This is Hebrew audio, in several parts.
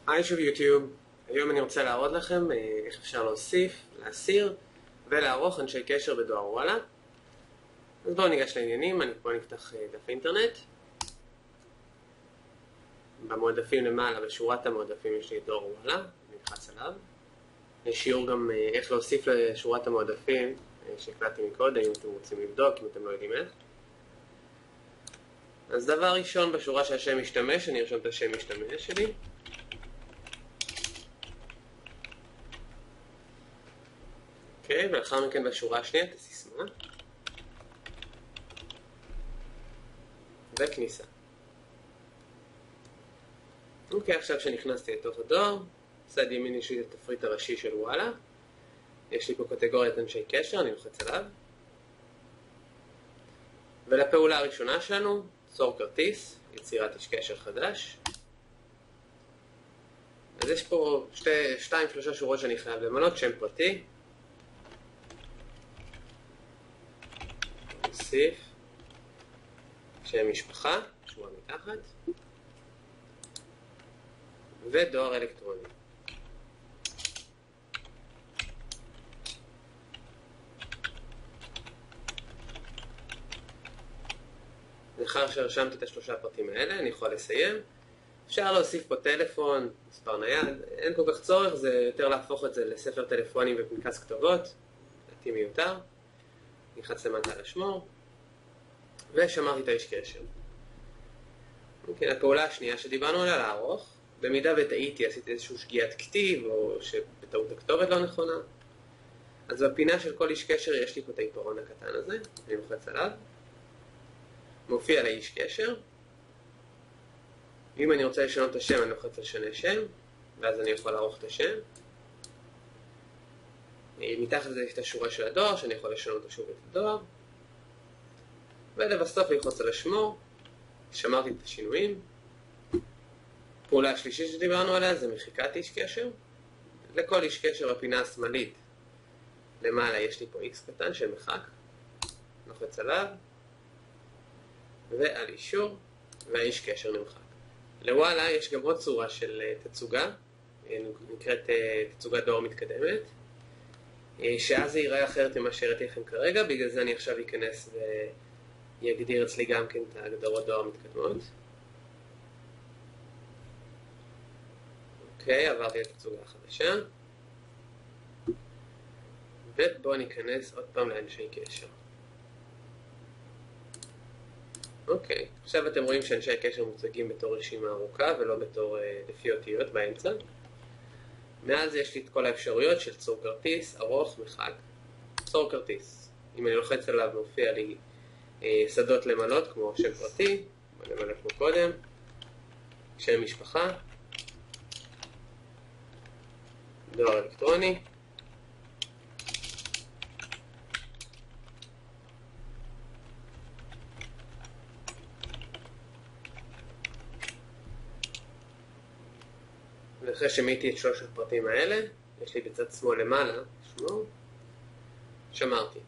היי שוב יוטיוב, היום אני רוצה להראות לכם איך אפשר להוסיף, להסיר ולערוך אנשי קשר בדואר וואלה. אז בואו ניגש לעניינים. אני פה נפתח דף אינטרנט. במועדפים למעלה, בשורת המועדפים יש לי את דואר וואלה, אני נלחץ עליו. יש שיעור גם איך להוסיף לשורת המועדפים שהקלטתי מקודם, אם אתם רוצים לבדוק, אם אתם לא יודעים איך. אז דבר ראשון, בשורה של השם משתמש, אני ארשום את השם משתמש שלי. אוקיי, ולאחר מכן בשורה השנייה את הסיסמה וכניסה. אוקיי, עכשיו שנכנסתי לתוך הדואר, בצד ימין יש לי את התפריט הראשי של וואלה. יש לי פה קטגוריית אנשי קשר, אני לוחץ עליו. ולפעולה הראשונה שלנו, צור כרטיס, יצירת איש קשר חדש. אז יש פה 2-3 שורות שאני חייב למנות, שם פרטי. נוסיף שם משפחה, שורה מתחת, ודואר אלקטרוני. לאחר שרשמתי את השלושה פרטים האלה, אני יכול לסיים. אפשר להוסיף פה טלפון, מספר נייד, אין כל כך צורך, זה יותר להפוך את זה לספר טלפונים ופנקס כתובות, לדעתי מיותר. נלחץ למטה על השמור, ושמרתי את האיש קשר. אוקיי, הפעולה השנייה שדיברנו עליה, לערוך. במידה וטעיתי, עשיתי איזשהו שגיאת כתיב, או שבטעות הכתובת לא נכונה, אז בפינה של כל איש קשר יש לי פה את העיפרון הקטן הזה, אני לוחץ עליו. מופיע לאיש קשר. אם אני רוצה לשנות את השם, אני לוחץ על שנה שם, ואז אני יכול לערוך את השם. מתחת לזה יש את השורה של הדואר, שאני יכול לשנות שוב את הדואר. ולבסוף ללחוץ על השמור. שמרתי את השינויים. פעולה השלישית שדיברנו עליה זה מחיקת איש קשר. לכל איש קשר בפינה השמאלית למעלה יש לי פה X קטן של מחק. לוחץ עליו. ועל אישור, והאיש קשר נמחק. לוואלה יש גם עוד צורה של תצוגה, נקראת תצוגת דואר מתקדמת, שאז זה ייראה אחרת ממה שהראיתי לכם כרגע, בגלל זה אני עכשיו אכנס ויגדיר אצלי גם כן את ההגדרות דואר מתקדמות. אוקיי, עברתי לתצוגה החדשה. ובואו ניכנס עוד פעם לאנשי קשר. אוקיי, עכשיו אתם רואים שאנשי הקשר מוצגים בתור רשימה ארוכה ולא בתור לפי אותיות באמצע. מעל זה יש לי את כל האפשרויות של צור כרטיס, ארוך, מחק. צור כרטיס, אם אני לוחץ עליו מופיע לי שדות למלות כמו שם פרטי, למלא כמו קודם, שם משפחה, דואר אלקטרוני, ואחרי שמילאתי את שלושת הפרטים האלה, יש לי בצד שמאל למעלה, שמור, שמרתי.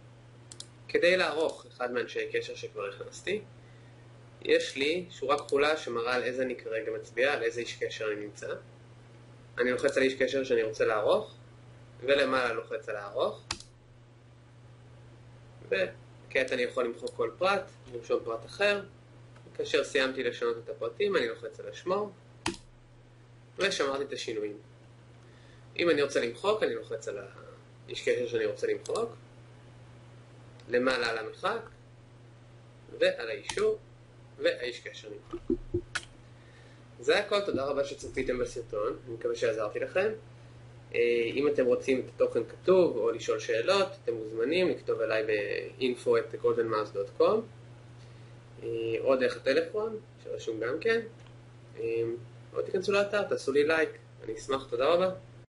כדי לערוך אחד מאנשי קשר שכבר הכנסתי, יש לי שורה כחולה שמראה על איזה אני כרגע מצביע, על איזה איש קשר אני נמצא. אני לוחץ על איש קשר שאני רוצה לערוך, ולמעלה לוחץ על הערוך. וכעת אני יכול למחוק כל פרט, לרשום פרט אחר. כאשר סיימתי לשנות את הפרטים, אני לוחץ על השמור. ושמרתי את השינויים. אם אני רוצה למחוק, אני לוחץ על האיש קשר שאני רוצה למחוק. למעלה על המחק, ועל האישור, והאיש קשר נמחק. זה הכל, תודה רבה שצפיתם בסרטון, אני מקווה שעזרתי לכם. אם אתם רוצים את התוכן כתוב או לשאול שאלות, אתם מוזמנים לכתוב אליי ב-info@goldenmouse.com או דרך הטלפון, שרשום גם כן. או תיכנסו לאתר, תעשו לי לייק, אני אשמח, תודה רבה.